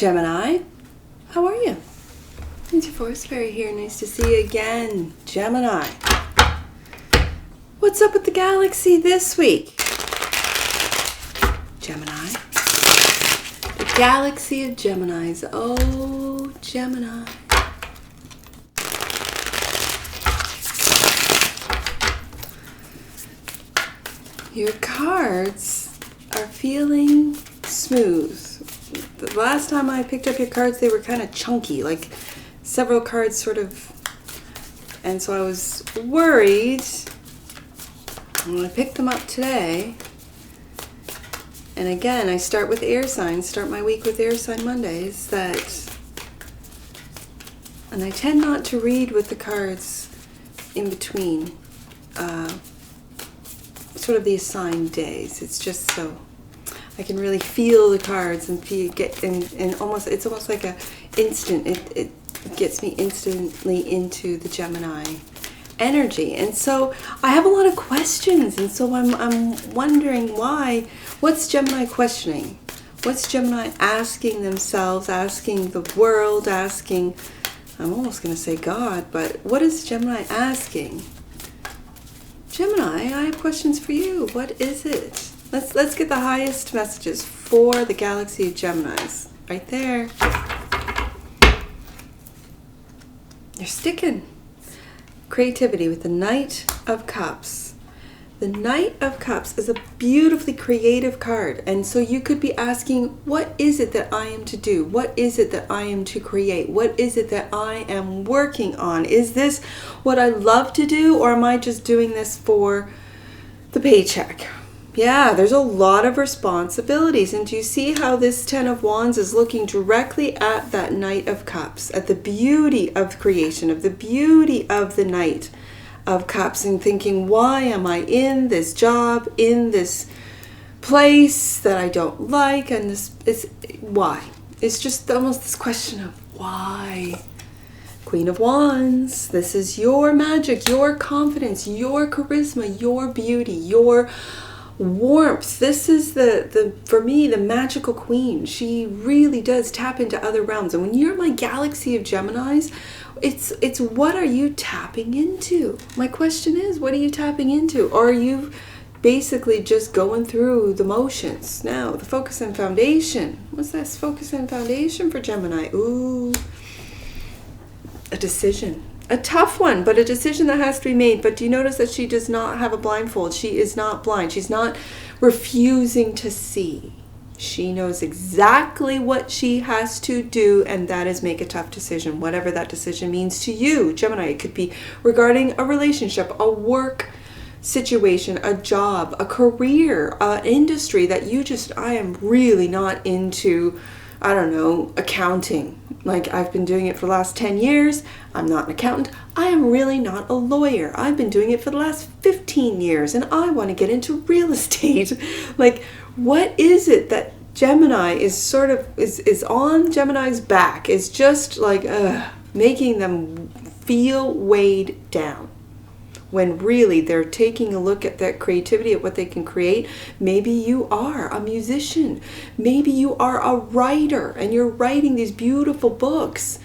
Gemini. How are you? It's your Forest Fairy here. Nice to see you again, Gemini. What's up with the galaxy this week? Gemini. The galaxy of Geminis. Oh, Gemini. Your cards are feeling smooth. The last time I picked up your cards, they were kind of chunky, like several cards sort of, and so I was worried when I picked them up today. And again, I start with air signs, start my week with air sign Mondays, and I tend not to read with the cards in between sort of the assigned days. It's just so I can really feel the cards and it's almost like a instant. It gets me instantly into the Gemini energy, and so I have a lot of questions, and so I'm wondering why. What's Gemini questioning? What's Gemini asking themselves, asking the world, asking? I'm almost going to say God, but what is Gemini asking? Gemini, I have questions for you. What is it? Let's get the highest messages for the galaxy of Geminis. Right there. You're sticking. Creativity with the Knight of Cups. The Knight of Cups is a beautifully creative card. And so you could be asking, what is it that I am to do? What is it that I am to create? What is it that I am working on? Is this what I love to do, or am I just doing this for the paycheck? Yeah, there's a lot of responsibilities. And do you see how this Ten of Wands is looking directly at that Knight of Cups, at the beauty of creation, of the beauty of the Knight of Cups, and thinking, why am I in this job, in this place that I don't like, and this is why? It's just almost this question of why. Queen of Wands, this is your magic, your confidence, your charisma, your beauty, your warmth. This is for me, the magical queen. She really does tap into other realms. And when you're my galaxy of Geminis, it's what are you tapping into? My question is, what are you tapping into? Or are you basically just going through the motions? Now, the focus and foundation. What's this focus and foundation for Gemini? Ooh, a decision. A tough one, but a decision that has to be made. But do you notice that she does not have a blindfold? She is not blind. She's not refusing to see. She knows exactly what she has to do, and that is make a tough decision, whatever that decision means to you, Gemini. It could be regarding a relationship, a work situation, a job, a career, an industry that I am really not into, I don't know, accounting. Like, I've been doing it for the last 10 years. I'm not an accountant. I am really not a lawyer. I've been doing it for the last 15 years, and I want to get into real estate. Like, what is it that Gemini is sort of, is on Gemini's back? Is just like, making them feel weighed down, when really they're taking a look at that creativity, at what they can create. Maybe you are a musician. Maybe you are a writer, and you're writing these beautiful books,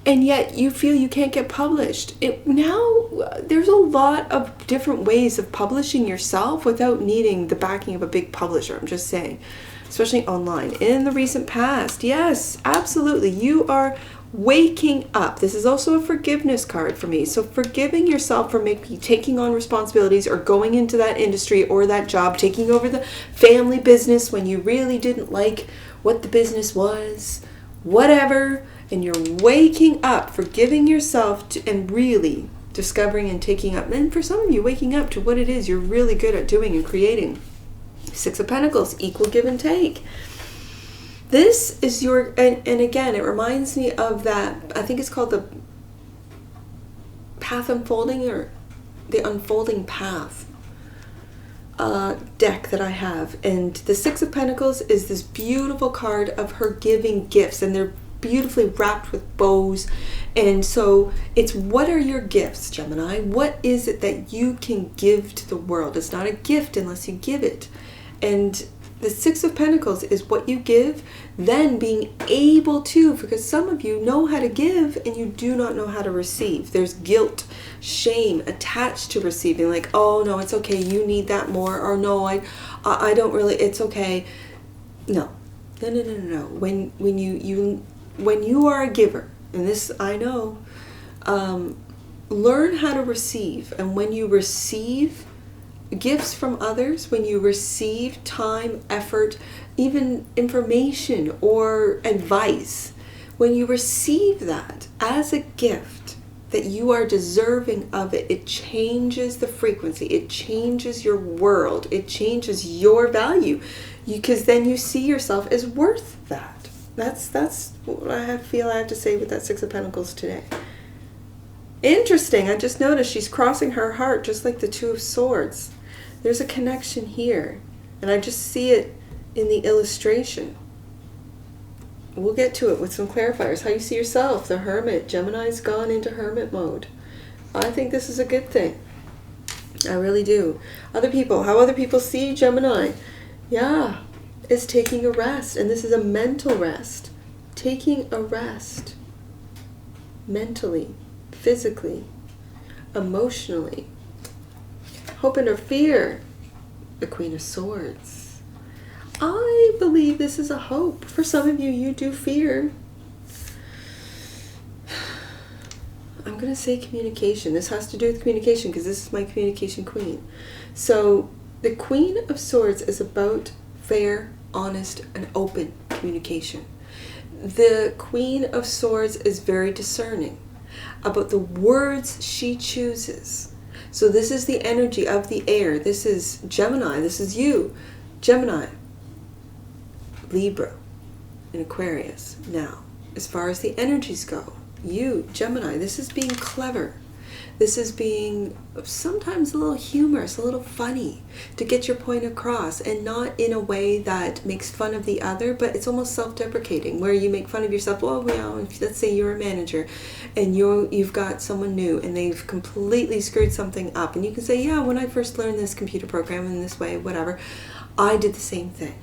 and yet you feel you can't get published. Now, there's a lot of different ways of publishing yourself without needing the backing of a big publisher. I'm just saying, especially online. In the recent past, yes, absolutely, you are waking up. This is also a forgiveness card for me. So forgiving yourself for maybe taking on responsibilities, or going into that industry or that job, taking over the family business when you really didn't like what the business was, whatever, and you're waking up, forgiving yourself and really discovering and taking up. And for some of you, waking up to what it is you're really good at doing and creating. Six of Pentacles, equal give and take. This is your, and again, it reminds me of that, I think it's called the Path Unfolding, or the Unfolding Path deck that I have. And the Six of Pentacles is this beautiful card of her giving gifts, and they're beautifully wrapped with bows. And so it's, what are your gifts, Gemini? What is it that you can give to the world? It's not a gift unless you give it. And The Six of Pentacles is what you give, then being able to, because some of you know how to give and you do not know how to receive. There's guilt, shame attached to receiving, like, oh no, it's okay, you need that more, or no, I don't really, it's okay. No. No. When you are a giver, and this I know, learn how to receive. And when you receive gifts from others, when you receive time, effort, even information or advice, when you receive that as a gift, that you are deserving of it, it changes the frequency, it changes your world, it changes your value, because then you see yourself as worth that. That's what I feel I have to say with that Six of Pentacles today. Interesting, I just noticed she's crossing her heart just like the Two of Swords. There's a connection here, and I just see it in the illustration. We'll get to it with some clarifiers. How you see yourself, the Hermit. Gemini's gone into hermit mode. I think this is a good thing. I really do. Other people, how other people see Gemini. Yeah, it's taking a rest, and this is a mental rest. Taking a rest. Mentally, physically, emotionally. Hope and or fear, the Queen of Swords. I believe this is a hope. For some of you, you do fear. I'm going to say communication. This has to do with communication because this is my communication queen. So the Queen of Swords is about fair, honest, and open communication. The Queen of Swords is very discerning about the words she chooses. So this is the energy of the air. This is Gemini. This is you. Gemini, Libra, and Aquarius. Now, as far as the energies go, you, Gemini, this is being clever. This is being sometimes a little humorous, a little funny to get your point across, and not in a way that makes fun of the other, but it's almost self-deprecating, where you make fun of yourself. Well, you know, let's say you're a manager and you've got someone new and they've completely screwed something up, and you can say, yeah, when I first learned this computer program in this way, whatever, I did the same thing.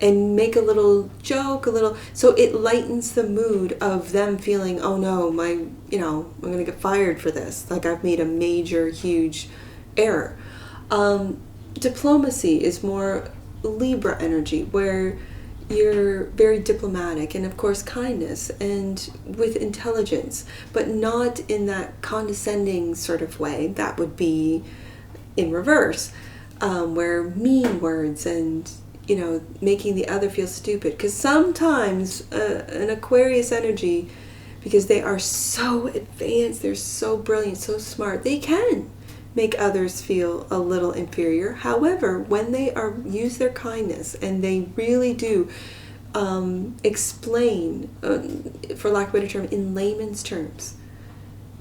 And make a little joke, so it lightens the mood of them feeling, oh no, I'm going to get fired for this. Like I've made a major, huge error. Diplomacy is more Libra energy, where you're very diplomatic, and of course kindness and with intelligence, but not in that condescending sort of way. That would be in reverse, where mean words and making the other feel stupid. Because sometimes an Aquarius energy, because they are so advanced, they're so brilliant, so smart, they can make others feel a little inferior. However, when they use their kindness and they really do explain, for lack of a better term, in layman's terms,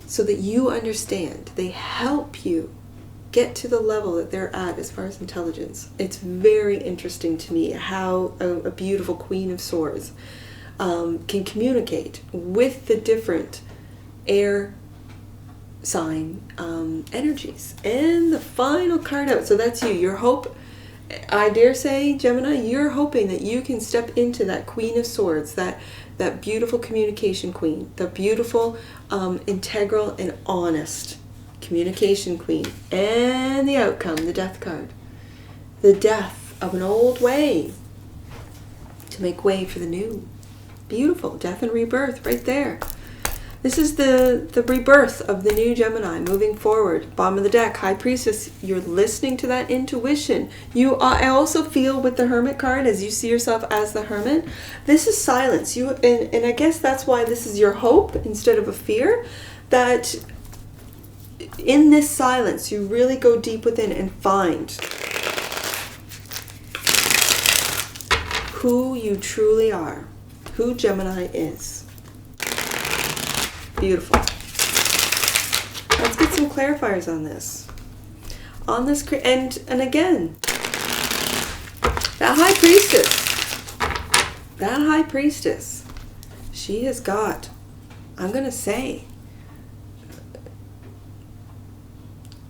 so that you understand, they help you get to the level that they're at as far as intelligence. It's very interesting to me how a beautiful Queen of Swords can communicate with the different air sign energies. And the final card out, so that's you. Your hope, I dare say, Gemini, you're hoping that you can step into that Queen of Swords, that beautiful communication queen, the beautiful, integral, and honest communication queen. And the outcome, the Death card. The death of an old way to make way for the new. Beautiful. Death and rebirth right there. This is the rebirth of the new Gemini moving forward. Bottom of the deck, High Priestess. You're listening to that intuition. I also feel with the Hermit card, as you see yourself as the Hermit, this is silence. And I guess that's why this is your hope instead of a fear, that in this silence, you really go deep within and find who you truly are, who Gemini is. Beautiful. Let's get some clarifiers on this. And again, that High Priestess, she has got, I'm going to say,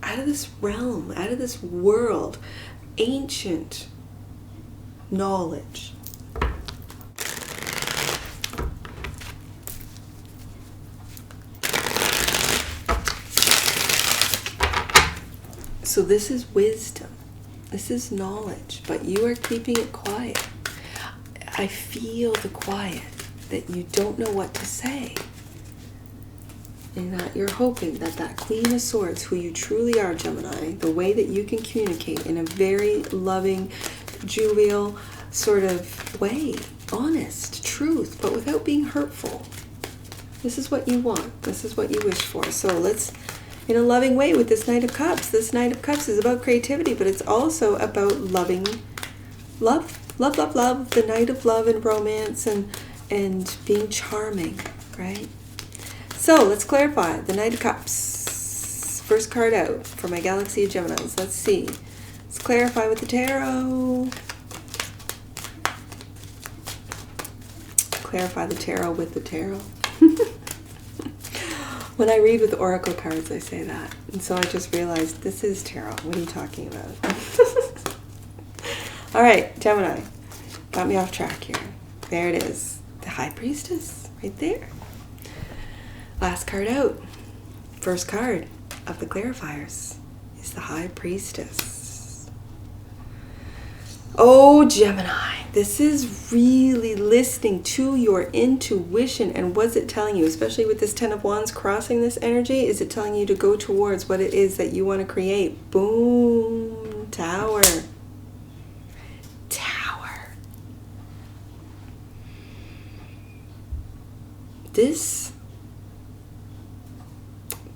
out of this realm, out of this world, ancient knowledge. So this is wisdom. This is knowledge, but you are keeping it quiet. I feel the quiet, that you don't know what to say. And that you're hoping that that Queen of Swords, who you truly are, Gemini, the way that you can communicate in a very loving, jovial sort of way, honest, truth, but without being hurtful. This is what you want. This is what you wish for. So let's, in a loving way, with this Knight of Cups. This Knight of Cups is about creativity, but it's also about loving, love, love, love, love, the Knight of love and romance and being charming, right? So let's clarify the Knight of Cups. First card out for my Galaxy of Geminis. Let's see. Let's clarify with the tarot. Clarify the tarot with the tarot. When I read with oracle cards, I say that. And so I just realized this is tarot. What are you talking about? All right, Gemini. Got me off track here. There it is. The High Priestess right there. Last card out. First card of the Clarifiers is the High Priestess. Oh, Gemini, this is really listening to your intuition. And what's it telling you? Especially with this Ten of Wands crossing this energy, is it telling you to go towards what it is that you want to create? Boom. Tower. Tower. This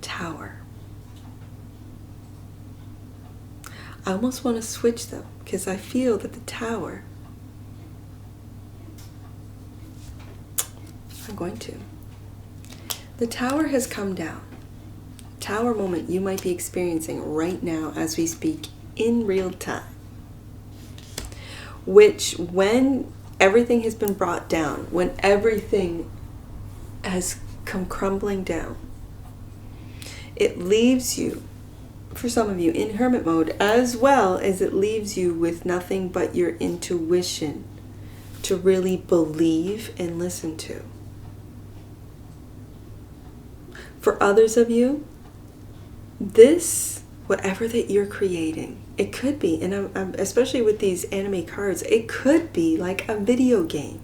Tower. I almost want to switch them because I feel that the Tower, I'm going to. The Tower has come down. Tower moment you might be experiencing right now as we speak in real time. Which, when everything has been brought down, when everything has come crumbling down, it leaves you, for some of you, in hermit mode, as well as it leaves you with nothing but your intuition to really believe and listen to. For others of you, this, whatever that you're creating, it could be, and especially with these anime cards, it could be like a video game.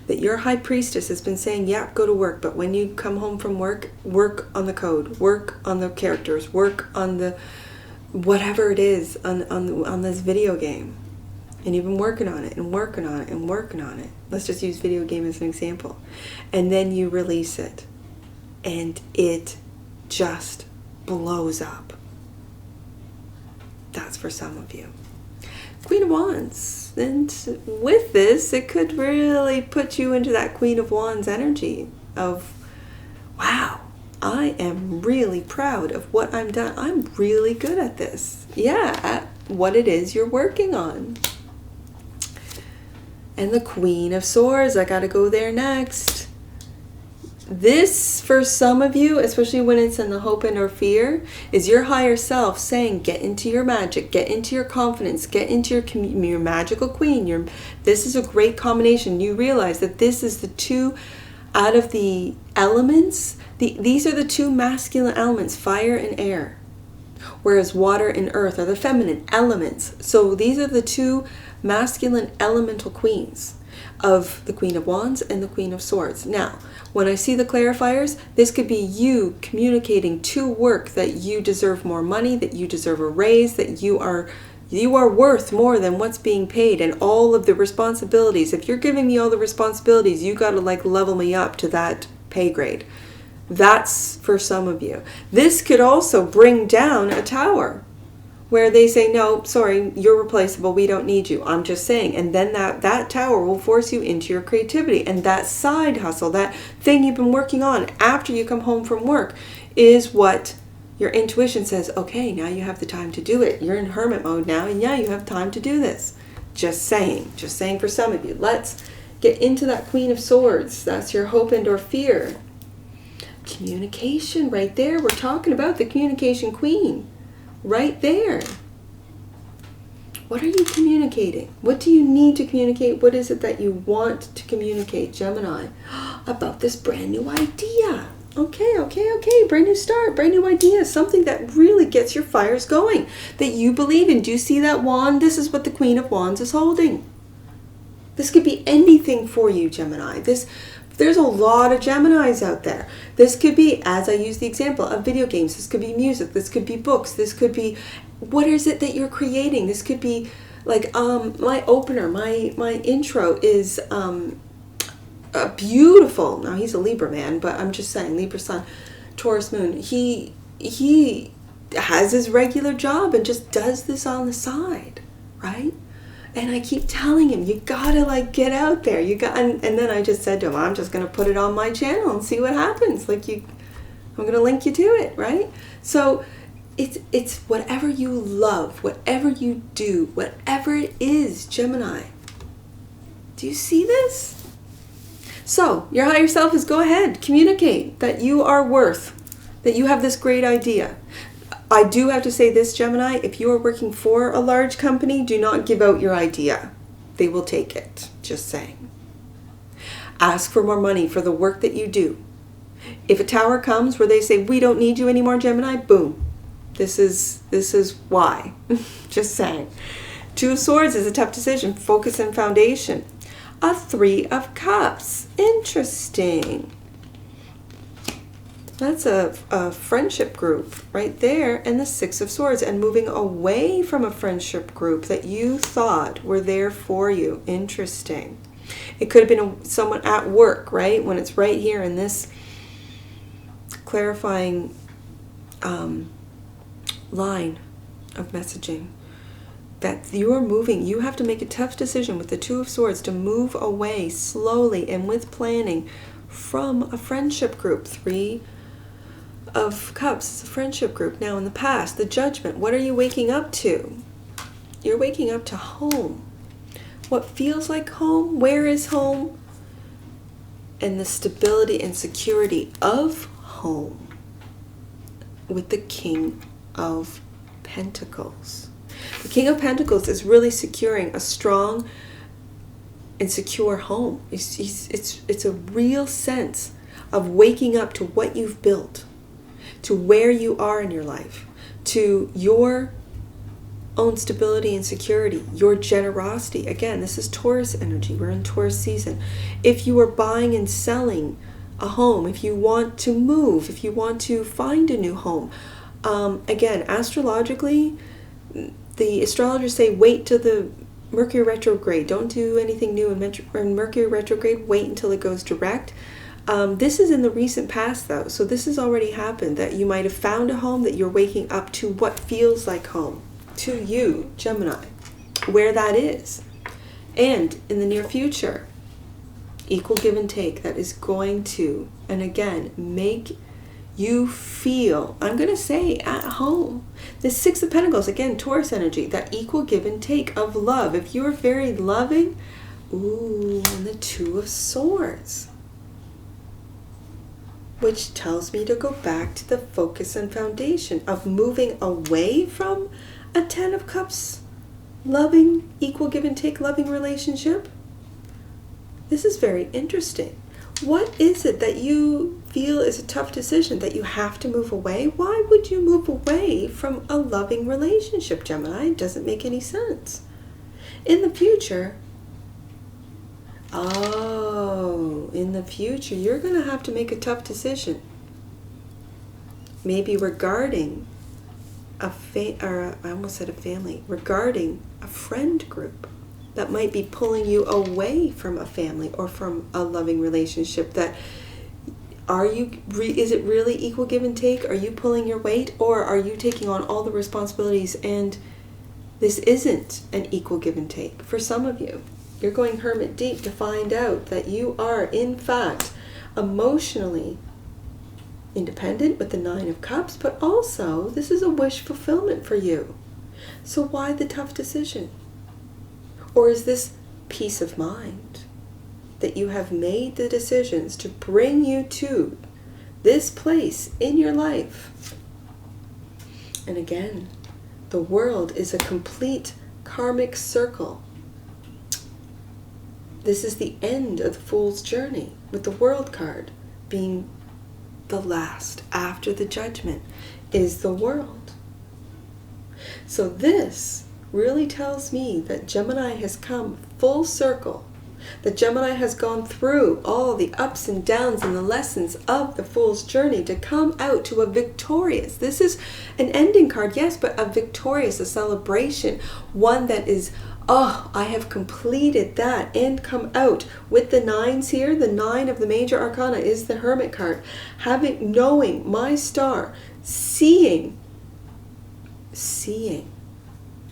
That your High Priestess has been saying, yeah, go to work, but when you come home from work, work on the code, work on the characters, work on the whatever it is on this video game. And you've been working on it and working on it and working on it. Let's just use video game as an example. And then you release it. And it just blows up. That's for some of you. Queen of Wands. And with this, it could really put you into that Queen of Wands energy of, wow, I am really proud of what I'm done. I'm really good at this. Yeah, at what it is you're working on. And the Queen of Swords, I gotta go there next. This, for some of you, especially when it's in the hope and or fear, is your higher self saying, get into your magic, get into your confidence, get into your magical queen. This is a great combination. You realize that this is the two out of the elements. These are the two masculine elements, fire and air, whereas water and earth are the feminine elements. So these are the two masculine elemental queens of the Queen of Wands and the Queen of Swords. Now, when I see the clarifiers, this could be you communicating to work that you deserve more money, that you deserve a raise, that you are worth more than what's being paid, and all of the responsibilities. If you're giving me all the responsibilities, you got to like level me up to that pay grade. That's for some of you. This could also bring down a tower where they say, no, sorry, you're replaceable, we don't need you. I'm just saying. And then that tower will force you into your creativity. And that side hustle, that thing you've been working on after you come home from work, is what your intuition says, okay, now you have the time to do it. You're in hermit mode now, and yeah, you have time to do this. Just saying for some of you. Let's get into that Queen of Swords. That's your hope and or fear. Communication right there. We're talking about the communication queen. Right there. What are you communicating? What do you need to communicate? What is it that you want to communicate, Gemini, about this brand new idea? Okay. Brand new start, brand new idea, something that really gets your fires going, that you believe in. Do you see that wand? This is what the Queen of Wands is holding. This could be anything for you, Gemini. There's a lot of Geminis out there. This could be, as I use the example of video games, this could be music, this could be books, this could be, what is it that you're creating? This could be like my opener, my intro is a beautiful, now he's a Libra man, but I'm just saying, Libra sun, Taurus moon, he has his regular job and just does this on the side, right? And I keep telling him, you gotta like get out there. And then I just said to him, I'm just gonna put it on my channel and see what happens. I'm gonna link you to it, right? So it's whatever you love, whatever you do, whatever it is, Gemini. Do you see this? So your higher self is, go ahead, communicate that you are worth, that you have this great idea. I do have to say this, Gemini, if you are working for a large company, do not give out your idea. They will take it, just saying. Ask for more money for the work that you do. If a tower comes where they say, we don't need you anymore, Gemini, boom. This is why. Just saying. 2 of Swords is a tough decision. Focus and foundation. A 3 of Cups. Interesting. That's a friendship group right there, and the 6 of Swords, and moving away from a friendship group that you thought were there for you. Interesting. It could have been someone at work, right? When it's right here in this clarifying line of messaging, that you're moving. You have to make a tough decision with the 2 of Swords to move away slowly and with planning from a friendship group. 3 of Cups is a friendship group. Now in the past, the Judgment, what are you waking up to? You're waking up to home. What feels like home? Where is home? And the stability and security of home with the King of Pentacles. The King of Pentacles is really securing a strong and secure home. It's a real sense of waking up to what you've built, to where you are in your life, to your own stability and security, your generosity. Again, this is Taurus energy. We're in Taurus season. If you are buying and selling a home, if you want to move, if you want to find a new home, again, astrologically, the astrologers say wait till the Mercury retrograde. Don't do anything new in Mercury retrograde. Wait until it goes direct. This is in the recent past, though, so this has already happened, that you might have found a home, that you're waking up to what feels like home to you, Gemini, where that is. And in the near future, equal give and take that is going to, and again, make you feel, I'm going to say, at home. The 6 of Pentacles, again, Taurus energy, that equal give and take of love. If you're very loving, ooh, and the 2 of Swords, which tells me to go back to the focus and foundation of moving away from a 10 of Cups, loving, equal give and take, loving relationship. This is very interesting. What is it that you feel is a tough decision, that you have to move away? Why would you move away from a loving relationship, Gemini? It doesn't make any sense. In the future, in the future, you're going to have to make a tough decision. Maybe regarding regarding a friend group that might be pulling you away from a family or from a loving relationship. That is it really equal give and take? Are you pulling your weight, or are you taking on all the responsibilities and this isn't an equal give and take? For some of you, you're going hermit deep to find out that you are, in fact, emotionally independent with the 9 of Cups, but also this is a wish fulfillment for you. So why the tough decision? Or is this peace of mind that you have made the decisions to bring you to this place in your life? And again, the world is a complete karmic circle. This is the end of the Fool's journey, with the World card being the last. After the Judgment is the World. So this really tells me that Gemini has come full circle. That Gemini has gone through all the ups and downs and the lessons of the Fool's journey to come out to a victorious. This is an ending card, yes, but a victorious, a celebration. One that is, oh, I have completed that and come out with the nines here. The 9 of the major arcana is the Hermit card. Knowing my star, seeing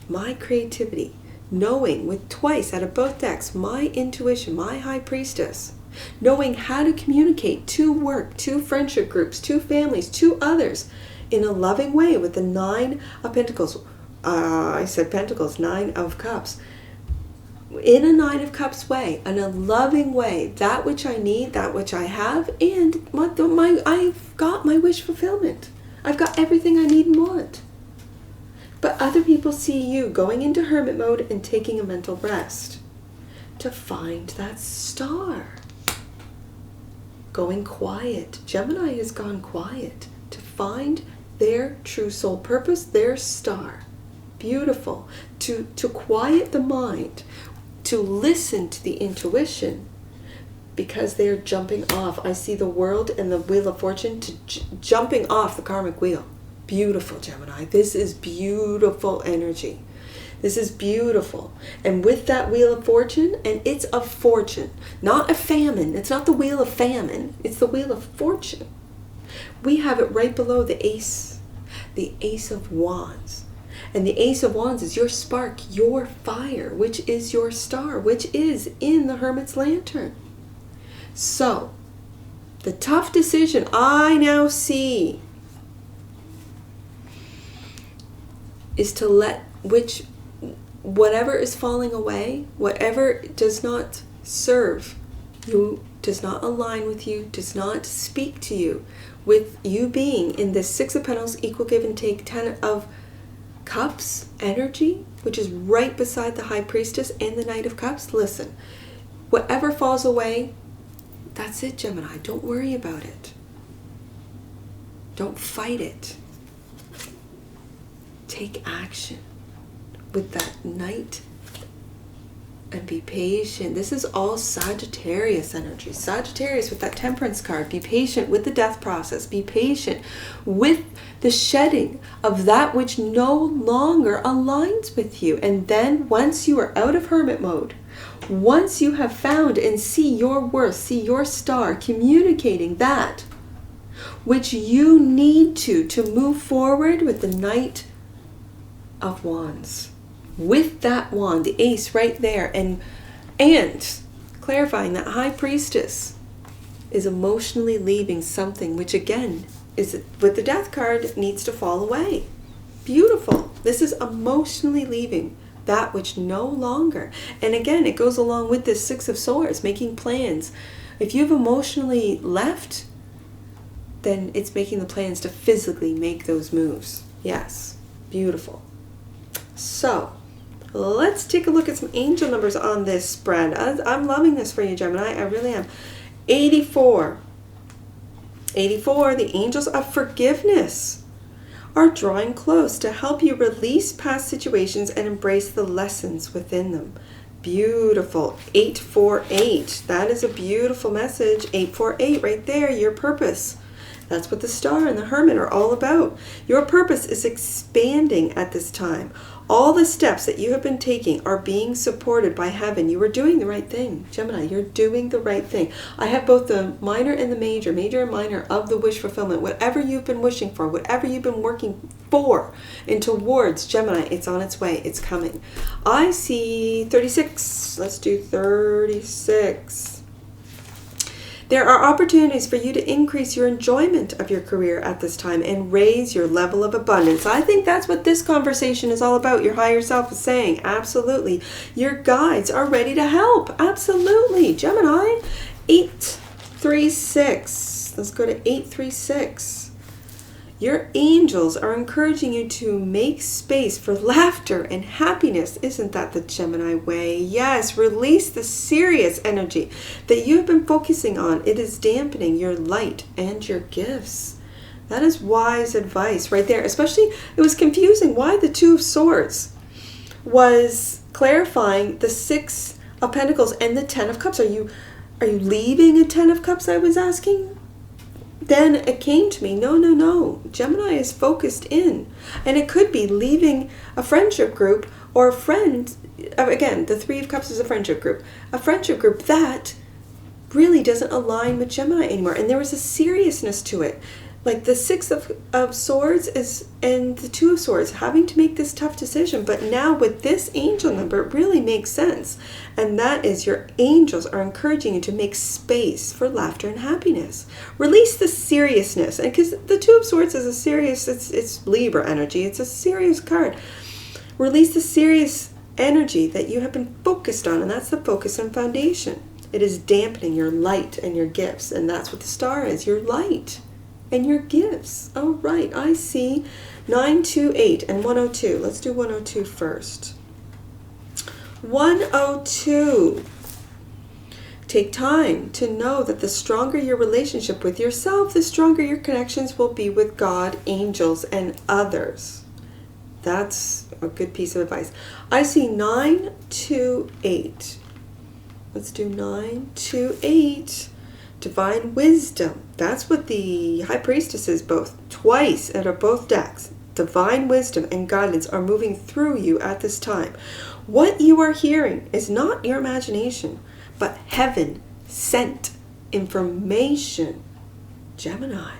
my creativity, knowing with twice out of both decks, my intuition, my high priestess, knowing how to communicate to work, to friendship groups, to families, to others in a loving way with the 9 of Pentacles. I said Pentacles, 9 of Cups. In a 9 of Cups way, in a loving way, that which I need, that which I have, and I've got my wish fulfillment. I've got everything I need and want. But other people see you going into hermit mode and taking a mental rest to find that star. Going quiet. Gemini has gone quiet to find their true soul purpose, their star. Beautiful. To quiet the mind, to listen to the intuition, because they're jumping off. I see the World and the Wheel of Fortune jumping off the karmic wheel. Beautiful, Gemini. This is beautiful energy. This is beautiful. And with that Wheel of Fortune, and it's a fortune, not a famine. It's not the Wheel of Famine. It's the Wheel of Fortune. We have it right below the Ace of Wands. And the Ace of Wands is your spark, your fire, which is your star, which is in the Hermit's Lantern. So, the tough decision I now see is to let whatever is falling away, whatever does not serve you, does not align with you, does not speak to you, with you being in this 6 of Pentacles, equal give and take, 10 of Cups energy, which is right beside the High Priestess and the Knight of Cups. Listen, whatever falls away, that's it, Gemini. Don't worry about it. Don't fight it. Take action with that Knight and be patient. This is all Sagittarius energy. Sagittarius with that Temperance card. Be patient with the death process. Be patient with the shedding of that which no longer aligns with you. And then once you are out of hermit mode, once you have found and see your worth, see your star, communicating that which you need to move forward with the Knight of Wands. With that wand, the Ace right there, and clarifying that High Priestess is emotionally leaving something, which again is with the Death card needs to fall away. Beautiful. This is emotionally leaving that which no longer. And again, it goes along with this 6 of Swords, making plans. If you've emotionally left, then it's making the plans to physically make those moves. Yes. Beautiful. So, let's take a look at some angel numbers on this spread. I'm loving this for you, Gemini. I really am. 84. 84, the angels of forgiveness are drawing close to help you release past situations and embrace the lessons within them. Beautiful. 848. That is a beautiful message. 848 right there, your purpose. That's what the Star and the Hermit are all about. Your purpose is expanding at this time. All the steps that you have been taking are being supported by heaven. You are doing the right thing, Gemini. You're doing the right thing. I have both the minor and the major and minor of the wish fulfillment. Whatever you've been wishing for, whatever you've been working for and towards, Gemini, it's on its way. It's coming. I see 36. Let's do 36. There are opportunities for you to increase your enjoyment of your career at this time and raise your level of abundance. I think that's what this conversation is all about. Your higher self is saying, absolutely. Your guides are ready to help. Absolutely. Gemini, 836. Let's go to 836. Your angels are encouraging you to make space for laughter and happiness. Isn't that the Gemini way? Yes, release the serious energy that you have been focusing on. It is dampening your light and your gifts. That is wise advice right there. Especially, it was confusing why the Two of Swords was clarifying the Six of Pentacles and the Ten of Cups. Are you leaving a Ten of Cups, I was asking? Then it came to me, no. Gemini is focused in. And it could be leaving a friendship group or a friend. Again, the Three of Cups is a friendship group. A friendship group that really doesn't align with Gemini anymore. And there was a seriousness to it. Like the Six of Swords and the Two of Swords having to make this tough decision. But now with this angel number, it really makes sense. And that is, your angels are encouraging you to make space for laughter and happiness. Release the seriousness. And because the Two of Swords is a serious, it's Libra energy. It's a serious card. Release the serious energy that you have been focused on. And that's the focus and foundation. It is dampening your light and your gifts. And that's what the star is, your light and your gifts. All right, I see 928 and 102. Let's do 102 first. 102. Take time to know that the stronger your relationship with yourself, the stronger your connections will be with God, angels, and others. That's a good piece of advice. I see 928. Let's do 928. Divine wisdom. That's what the High Priestess is, both twice out of both decks. Divine wisdom and guidance are moving through you at this time. What you are hearing is not your imagination, but heaven sent information. Gemini.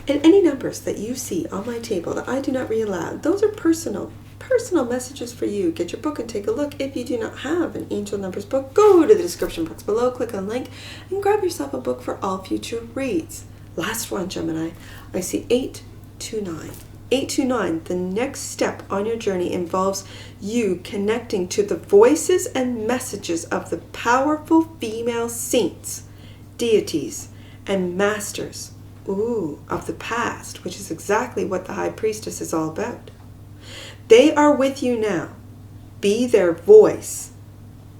And any numbers that you see on my table that I do not read aloud, those are personal messages for you. Get your book and take a look. If you do not have an angel numbers book, go to the description box below, click on the link, and grab yourself a book for all future reads. Last one, Gemini. I see 829. 829, the next step on your journey involves you connecting to the voices and messages of the powerful female saints, deities, and masters, of the past, which is exactly what the High Priestess is all about. They are with you now. Be their voice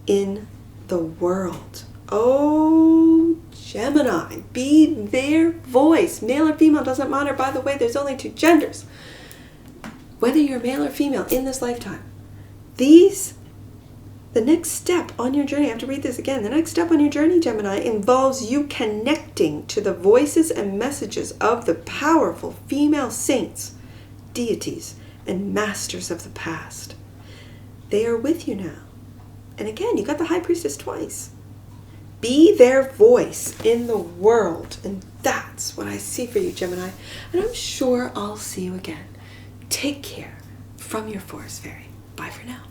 in the world. Oh, Gemini, be their voice. Male or female, doesn't matter. By the way, there's only two genders. Whether you're male or female in this lifetime, the next step on your journey, I have to read this again. The next step on your journey, Gemini, involves you connecting to the voices and messages of the powerful female saints, deities, and masters of the past. They are with you now. And again, you got the High Priestess twice. Be their voice in the world. And that's what I see for you, Gemini. And I'm sure I'll see you again. Take care from your Forest Fairy. Bye for now.